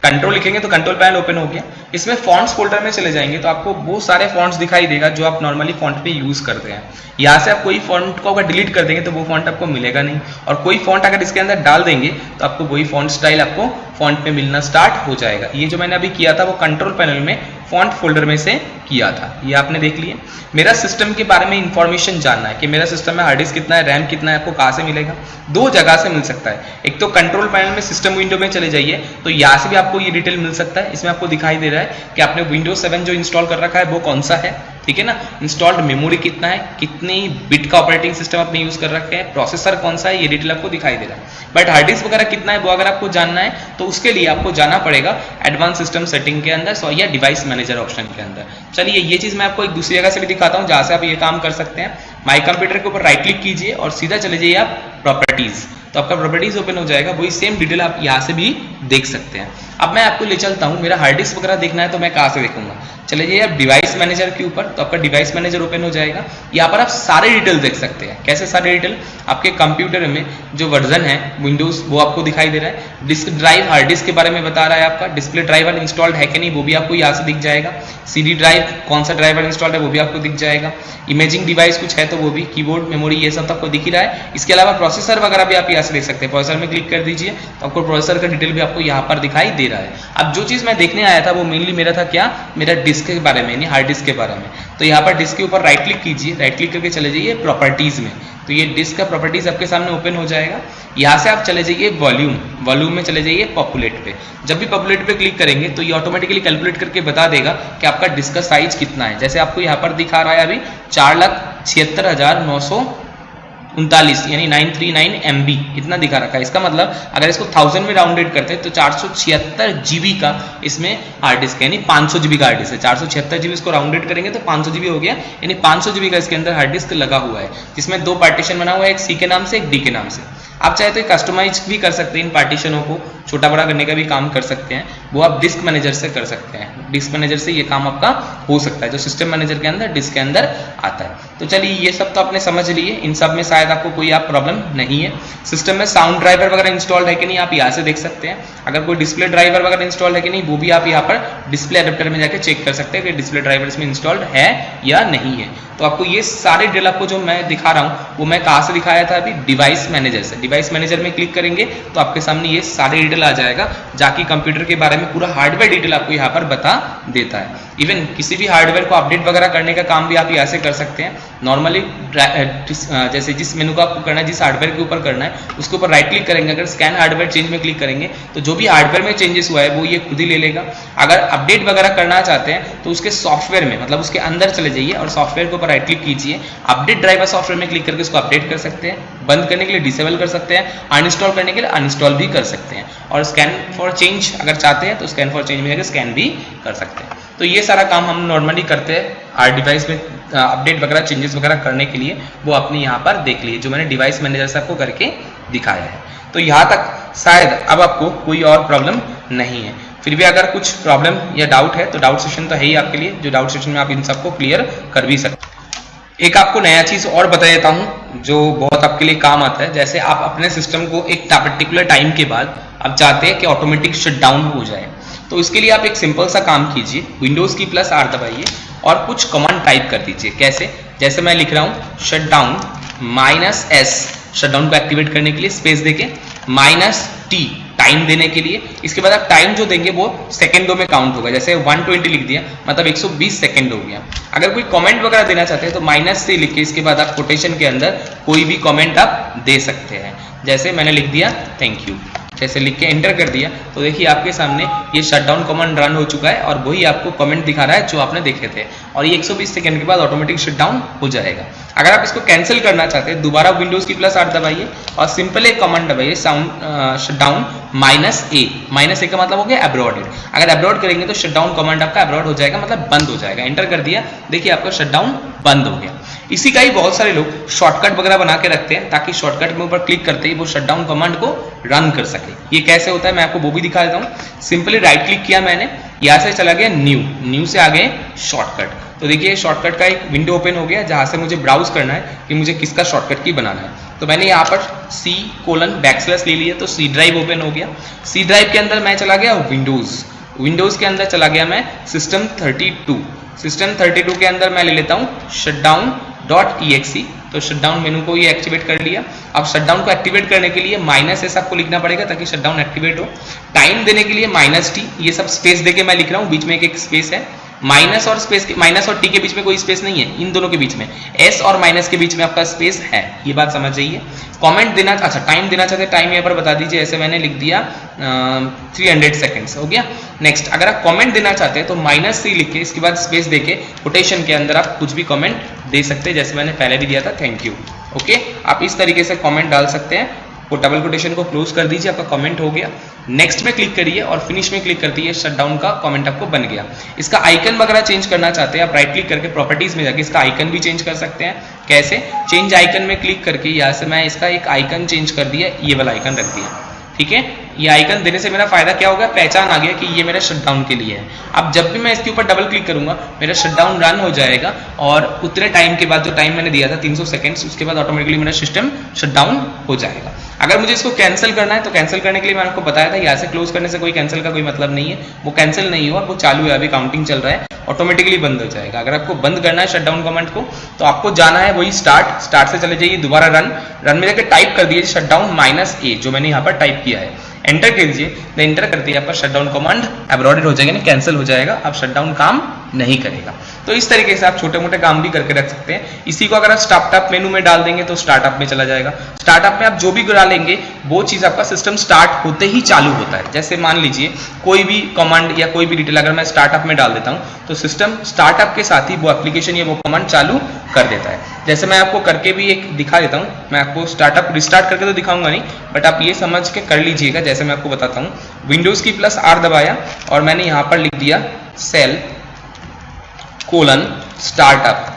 कंट्रोल लिखेंगे तो कंट्रोल पैनल ओपन हो गया। इसमें फॉन्ट्स फोल्डर में चले जाएंगे तो आपको वो सारे फॉन्ट्स दिखाई देगा जो आप नॉर्मली फॉन्ट पे यूज करते हैं। यहाँ से आप कोई फॉन्ट को अगर डिलीट कर देंगे तो वो फॉन्ट आपको मिलेगा नहीं, और कोई फॉन्ट अगर इसके अंदर डाल देंगे तो आपको वही फॉन्ट स्टाइल आपको फॉन्ट पे मिलना स्टार्ट हो जाएगा। ये जो मैंने अभी किया था वो कंट्रोल पैनल में फॉन्ट फोल्डर में से किया था, ये आपने देख लिया। मेरा सिस्टम के बारे में इंफॉर्मेशन जानना है कि मेरा सिस्टम में हार्ड डिस्क कितना है, रैम कितना है, आपको कहाँ से मिलेगा? 2 जगह से मिल सकता है। एक तो कंट्रोल पैनल में सिस्टम विंडो में चले जाइए तो यहाँ से भी आपको ये डिटेल मिल सकता है। इसमें आपको दिखाई दे रहा है कि आपने विंडोज 7 जो इंस्टॉल कर रखा है वो कौन सा है, ठीक है ना। इंस्टॉल्ड मेमोरी कितना है, कितनी बिट का ऑपरेटिंग सिस्टम आपने यूज कर रखे हैं, प्रोसेसर कौन सा है, ये डिटेल आपको दिखाई दे रहा है। बट हार्ड डिस्क वगैरह कितना है वो अगर आपको जानना है तो उसके लिए आपको जाना पड़ेगा एडवांस सिस्टम सेटिंग के अंदर या डिवाइस मैनेजर ऑप्शन के अंदर। चलिए ये चीज मैं आपको एक दूसरी जगह से भी दिखाता हूँ जहां से आप ये काम कर सकते हैं। माई कंप्यूटर के ऊपर राइट क्लिक कीजिए और सीधा चले जाइए आप प्रॉपर्टीज, तो आपका प्रॉपर्टीज ओपन हो जाएगा। वही सेम डिटेल आप यहाँ से भी देख सकते हैं। अब मैं आपको ले चलता हूँ, मेरा हार्ड डिस्क वगैरह देखना है तो मैं कहाँ से देखूंगा, चले जाइए आप डिवाइस मैनेजर के ऊपर, तो आपका डिवाइस मैनेजर ओपन हो जाएगा। यहाँ पर आप सारे डिटेल देख सकते हैं। कैसे सारे डिटेल, आपके कंप्यूटर में जो वर्जन है विंडोज वो आपको दिखाई दे रहा है, डिस्क ड्राइव हार्ड डिस्क के बारे में बता रहा है, आपका डिस्प्ले ड्राइवर इंस्टॉल्ड है कि नहीं वो भी आपको यहाँ से दिख जाएगा, सीडी ड्राइव कौन सा ड्राइवर इंस्टॉल्ड है वो भी आपको दिख जाएगा, इमेजिंग डिवाइस कुछ है तो वो भी, कीबोर्ड मेमोरी ये सब तो आपको दिख ही रहा है। इसके अलावा प्रोसेसर वगैरह भी आप यहाँ से देख सकते हैं। प्रोसेसर में क्लिक कर दीजिए तो आपको प्रोसेसर का डिटेल भी आपको यहाँ पर दिखाई दे रहा है। अब जो चीज मैं देखने आया था वो मेनली मेरा था क्या, मेरा डिस्क के बारे में, यानी हार्ड डिस्क के बारे में। तो यहाँ पर डिस्क के ऊपर राइट क्लिक कीजिए, राइट क्लिक करके चले जाइए प्रॉपर्टीज में, तो ये डिस्क का प्रॉपर्टीज आपके सामने ओपन हो जाएगा। यहाँ से आप चले जाइए वॉल्यूम, वॉल्यूम में चले जाइए पॉपुलेट पे। जब भी पॉपुलेट पे क्लिक करेंगे तो ये ऑटोमेटिकली कैलकुलेट करके बता देगा कि आपका डिस्क का साइज कितना है। जैसे आपको यहाँ पर दिखा रहा है अभी 4,76,939 यानी 939 MB इतना दिखा रखा है। इसका मतलब अगर इसको 1000 में राउंडेड करते हैं तो 476 GB का इसमें हार्ड डिस्क है, यानी 500 GB का हार्ड डिस्क है। 476 GB इसको राउंडेड करेंगे तो 500 GB हो गया, यानी 500 GB का इसके अंदर हार्ड डिस्क लगा हुआ है, जिसमें दो पार्टीशन बना हुआ है, एक सी के नाम से एक डी के नाम से। आप चाहे तो कस्टमाइज भी कर सकते हैं, इन पार्टीशनों को छोटा बड़ा करने का भी काम कर सकते हैं, वो आप डिस्क मैनेजर से कर सकते हैं। डिस्क मैनेजर से ये काम आपका हो सकता है जो सिस्टम मैनेजर के अंदर डिस्क के अंदर आता है। तो चलिए ये सब तो आपने समझ लिए, इन सब में शायद आपको कोई आप प्रॉब्लम नहीं है। सिस्टम में साउंड ड्राइवर वगैरह इंस्टॉल्ड है कि नहीं आप यहाँ से देख सकते हैं। अगर कोई डिस्प्ले ड्राइवर वगैरह इंस्टॉल्ड है कि नहीं वो भी आप यहाँ पर डिस्प्ले एडेप्टर में जाकर चेक कर सकते हैं कि डिस्प्ले ड्राइवर इसमें इंस्टॉल्ड है या नहीं है। तो आपको ये सारे डिटेल आपको जो मैं दिखा रहा हूँ वो मैं कहाँ से दिखाया था अभी, डिवाइस मैनेजर से। डिवाइस मैनेजर में क्लिक करेंगे तो आपके सामने ये सारे डिटेल आ जाएगा, जाके कंप्यूटर के बारे में पूरा हार्डवेयर डिटेल आपको यहाँ पर बता देता है। इवन किसी भी हार्डवेयर को अपडेट वगैरह करने का काम भी आप यहाँ से कर सकते हैं। नॉर्मली जैसे जिस मेनू को आपको करना है, जिस हार्डवेयर के ऊपर करना है उसके ऊपर राइट क्लिक करेंगे, अगर स्कैन हार्डवेयर चेंज में क्लिक करेंगे तो जो भी हार्डवेयर में चेंजेस हुआ है वो ये खुद ही ले लेगा। अगर अपडेट वगैरह करना चाहते हैं तो उसके सॉफ्टवेयर में, मतलब उसके अंदर चले जाइए और सॉफ्टवेयर के ऊपर राइट क्लिक कीजिए, अपडेट ड्राइवर सॉफ्टवेयर में क्लिक करके उसको अपडेट कर सकते हैं, बंद करने के लिए डिसेबल कर सकते हैं, अनइंस्टॉल करने के लिए अनइंस्टॉल भी कर सकते हैं, और स्कैन फॉर चेंज अगर चाहते हैं तो स्कैन फॉर चेंज में जाकर स्कैन भी कर सकते हैं। तो ये सारा काम हम नॉर्मली करते हैं हर डिवाइस में अपडेट वगैरह चेंजेस वगैरह करने के लिए, वो आपने यहाँ पर देख लिए जो मैंने डिवाइस मैनेजर से आपको करके दिखाया है। तो यहाँ तक शायद अब आपको कोई और प्रॉब्लम नहीं है। फिर भी अगर कुछ प्रॉब्लम या डाउट है तो डाउट सेशन तो है ही आपके लिए, जो डाउट सेशन में आप इन सबको क्लियर कर भी सकते हैं। एक आपको नया चीज और बता देता हूं जो बहुत आपके लिए काम आता है। जैसे आप अपने सिस्टम को एक पर्टिकुलर टाइम के बाद आप चाहते हैं कि ऑटोमेटिक शटडाउन हो जाए, तो इसके लिए आप एक सिंपल सा काम कीजिए, विंडोज की +R दबाइए और कुछ कमांड टाइप कर दीजिए। कैसे, जैसे मैं लिख रहा हूं शटडाउन -S शटडाउन को एक्टिवेट करने के लिए, स्पेस देके -T टाइम देने के लिए। इसके बाद आप टाइम जो देंगे वो सेकंडों में काउंट होगा। जैसे 120 लिख दिया मतलब 120 सेकंड हो गया। अगर कोई कमेंट वगैरह देना चाहते हैं तो -C लिख के इसके बाद आप कोटेशन के अंदर कोई भी कमेंट आप दे सकते हैं। जैसे मैंने लिख दिया थैंक यू, जैसे लिख के एंटर कर दिया तो देखिए आपके सामने ये शटडाउन कमांड रन हो चुका है और वही आपको कमेंट दिखा रहा है जो आपने देखे थे, और ये 120 सेकंड के बाद ऑटोमेटिक शटडाउन हो जाएगा। अगर आप इसको कैंसिल करना चाहते हैं दोबारा विंडोज की +R दबाइए और सिंपल एक कमांड दबाइए साउंड शटडाउन -A का मतलब हो गया अब्रॉडेड। अगर अब्रॉड करेंगे तो शटडाउन कमांड आपका अब्रॉड हो जाएगा, मतलब बंद हो जाएगा। एंटर कर दिया, देखिए आपका शटडाउन बंद हो गया। इसी का ही बहुत सारे लोग शॉर्टकट वगैरह बना के रखते हैं ताकि शॉर्टकट में ऊपर क्लिक करते ही वो शटडाउन कमांड को रन कर सके। ये कैसे होता है मैं आपको वो भी दिखा देता हूँ। सिंपली राइट क्लिक किया मैंने, यहाँ से चला गया न्यू से आ गए शॉर्टकट। तो देखिए शॉर्टकट का एक विंडो ओपन हो गया जहां से मुझे ब्राउज करना है कि मुझे किसका शॉर्टकट की बनाना है। तो मैंने यहाँ पर C:\/ ले लिया तो C ड्राइव ओपन हो गया। C ड्राइव के अंदर मैं चला गया विंडोज के अंदर चला गया मैं सिस्टम 32 के अंदर मैं ले लेता हूँ shutdown.exe। तो शटडाउन मेनू को ये एक्टिवेट कर लिया। अब शटडाउन को एक्टिवेट करने के लिए -S आपको लिखना पड़ेगा ताकि शटडाउन एक्टिवेट हो। टाइम देने के लिए -T, ये सब स्पेस देके मैं लिख रहा हूँ, बीच में एक स्पेस है। माइनस और स्पेस, माइनस और टी के बीच में कोई स्पेस नहीं है, इन दोनों के बीच में एस और माइनस के बीच में आपका स्पेस है, ये बात समझ जाइए। कमेंट देना, अच्छा टाइम देना चाहते हैं, टाइम यहाँ पर बता दीजिए, ऐसे मैंने लिख दिया 300 सेकेंड्स, हो गया। नेक्स्ट, अगर आप कमेंट देना चाहते हैं तो -3 लिख के इसके बाद स्पेस देके कोटेशन के अंदर आप कुछ भी कमेंट दे सकते हैं, जैसे मैंने पहले भी दिया था, थैंक यू। ओके, आप इस तरीके से कमेंट डाल सकते हैं, वो डबल कोटेशन को क्लोज कर दीजिए, आपका कमेंट हो गया। नेक्स्ट में क्लिक करिए और फिनिश में क्लिक कर दीजिए, शटडाउन का कमेंट आपको बन गया। इसका आइकन वगैरह चेंज करना चाहते हैं आप राइट क्लिक करके प्रॉपर्टीज में जाके इसका आइकन भी चेंज कर सकते हैं। कैसे? चेंज आइकन में क्लिक करके यहाँ से मैं इसका एक आइकन चेंज कर दिया, ये वाला आइकन रख दिया, ठीक है। ये आइकन देने से मेरा फायदा क्या होगा, पहचान आ गया कि ये मेरा शटडाउन के लिए है। अब जब भी मैं इसके ऊपर डबल क्लिक करूंगा मेरा शटडाउन रन हो जाएगा और उतने टाइम के बाद, जो टाइम मैंने दिया था 300 सेकंड्स, उसके बाद ऑटोमेटिकली मेरा सिस्टम शटडाउन हो जाएगा। अगर मुझे इसको कैंसिल करना है तो कैंसिल करने के लिए मैंने आपको बताया था, यहाँ से क्लोज करने से कोई कैंसिल का कोई मतलब नहीं है, वो कैंसिल नहीं हुआ, वो चालू है, अभी काउंटिंग चल रहा है, ऑटोमेटिकली बंद हो जाएगा। अगर आपको बंद करना है शटडाउन कमांड को तो आपको जाना है वही स्टार्ट से चले जाइए, दोबारा रन में जाकर टाइप कर दिए शटडाउन -a, जो मैंने यहाँ पर टाइप किया है, एंटर कर दीजिए। एंटर कर दिया पर शटडाउन कमांड एब्रॉडेड हो जाएगा, कैंसिल हो जाएगा, अब शटडाउन काम नहीं करेगा। तो इस तरीके से आप छोटे मोटे काम भी करके रख सकते हैं। इसी को अगर आप स्टार्टअप मेनू में डाल देंगे तो स्टार्टअप में चला जाएगा। स्टार्टअप में आप जो भी डालेंगे वो चीज आपका सिस्टम स्टार्ट होते ही चालू होता है। जैसे मान लीजिए कोई भी कमांड या कोई भी डिटेल अगर मैं स्टार्टअप में डाल देता हूं तो सिस्टम स्टार्टअप के साथ ही वो एप्लीकेशन या वो कमांड चालू कर देता है। जैसे मैं आपको करके भी एक दिखा देता हूं, मैं आपको स्टार्टअप रिस्टार्ट करके तो दिखाऊंगा नहीं, बट आप ये समझ के कर लीजिएगा। जैसे मैं आपको बताता हूं, विंडोज की +R दबाया और मैंने यहां पर लिख दिया सेल :startup।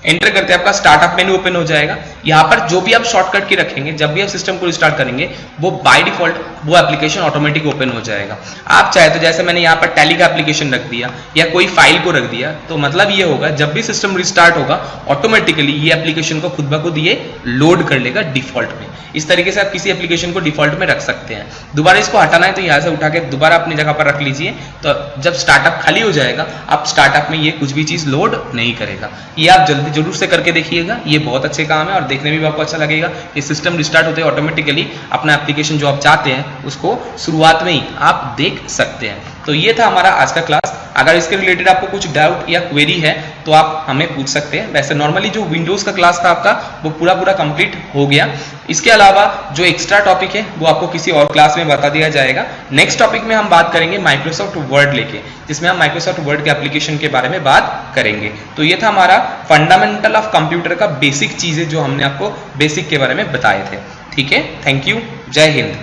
एंटर करते आपका स्टार्टअप मेनू ओपन हो जाएगा। यहां पर जो भी आप शॉर्टकट की रखेंगे, जब भी आप सिस्टम को रिस्टार्ट करेंगे, वो बाय डिफॉल्ट वो एप्लीकेशन ऑटोमेटिक ओपन हो जाएगा। आप चाहे तो जैसे मैंने यहाँ पर टैली का एप्लीकेशन रख दिया या कोई फाइल को रख दिया, तो मतलब ये होगा जब भी सिस्टम रिस्टार्ट होगा ऑटोमेटिकली ये एप्लीकेशन को खुद ब खुद ये लोड कर लेगा डिफॉल्ट में। इस तरीके से आप किसी एप्लीकेशन को डिफॉल्ट में रख सकते हैं। दोबारा इसको हटाना है तो यहाँ से उठा के दोबारा अपनी जगह पर रख लीजिए, तो जब स्टार्टअप खाली हो जाएगा आप स्टार्टअप में ये कुछ भी चीज लोड नहीं करेगा। ये आप जल्दी जरूर से करके देखिएगा, ये बहुत अच्छे काम है और देखने में भी आपको अच्छा लगेगा। ये सिस्टम रिस्टार्ट होते ऑटोमेटिकली अपना एप्लीकेशन जो आप चाहते हैं उसको शुरुआत में ही आप देख सकते हैं। तो ये था हमारा आज का क्लास। अगर इसके रिलेटेड आपको कुछ डाउट या क्वेरी है तो आप हमें पूछ सकते हैं। वैसे नॉर्मली जो विंडोज का क्लास था आपका वो पूरा कंप्लीट हो गया। इसके अलावा जो एक्स्ट्रा टॉपिक है वो आपको किसी और क्लास में बता दिया जाएगा। नेक्स्ट टॉपिक में हम बात करेंगे माइक्रोसॉफ्ट वर्ड लेके, जिसमें हम माइक्रोसॉफ्ट वर्ड के एप्लीकेशन के बारे में बात करेंगे। तो ये था हमारा फंडामेंटल ऑफ कंप्यूटर का बेसिक चीजें जो हमने आपको बेसिक के बारे में बताए थे। ठीक है, थैंक यू, जय हिंद।